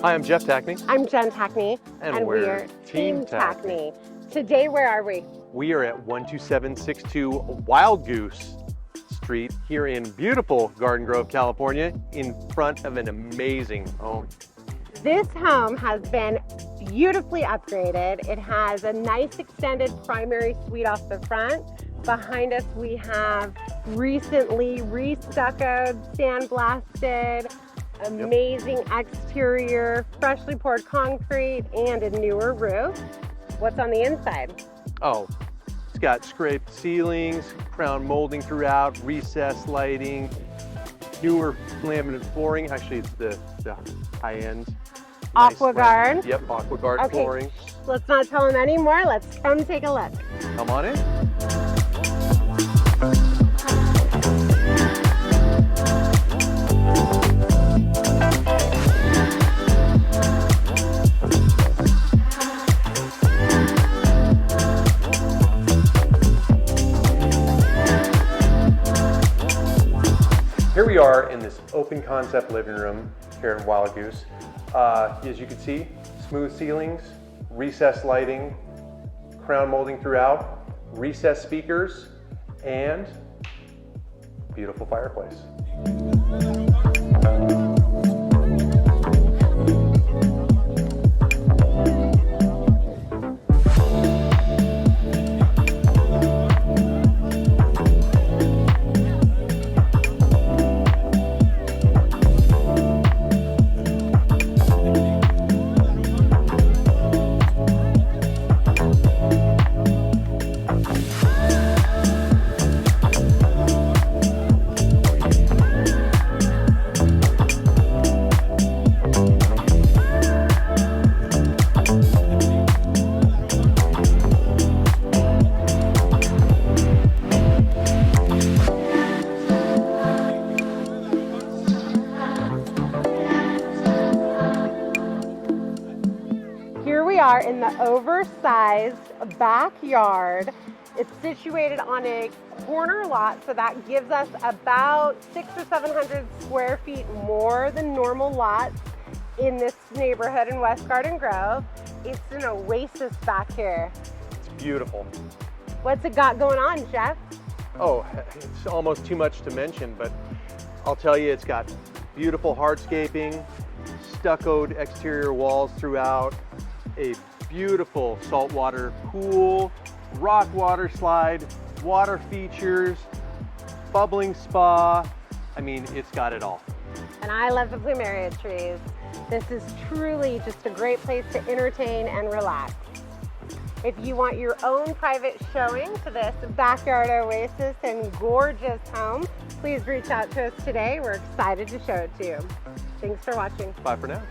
Hi, I'm Jeff Tackney. I'm Jen Tackney. And we're Team Tackney. Today, where are we? We are at 12762 Wild Goose Street here in beautiful Garden Grove, California, in front of an amazing home. This home has been beautifully upgraded. It has a nice extended primary suite off the front. Behind us, we have recently re-stuccoed, sandblasted, amazing exterior, freshly poured concrete, and a newer roof. What's on the inside? Oh, it's got scraped ceilings, crown molding throughout, recessed lighting, newer laminate flooring. Actually, it's the high-end. AquaGuard. Nice, yep, AquaGuard flooring. Let's not tell them anymore. Let's come take a look. Come on in. Here we are in this open concept living room here in Wild Goose. As you can see, smooth ceilings, recessed lighting, crown molding throughout, recessed speakers, and beautiful fireplace. Here we are in the oversized backyard. It's situated on a corner lot, so that gives us about 600 or 700 square feet more than normal lots in this neighborhood in West Garden Grove. It's an oasis back here. It's beautiful. What's it got going on, Jeff? Oh, it's almost too much to mention, but I'll tell you, it's got beautiful hardscaping, stuccoed exterior walls throughout, a beautiful saltwater pool, rock water slide, water features, bubbling spa. I mean, it's got it all. And I love the plumeria trees. This is truly just a great place to entertain and relax. If you want your own private showing to this backyard oasis and gorgeous home, please reach out to us today. We're excited to show it to you. Thanks for watching. Bye for now.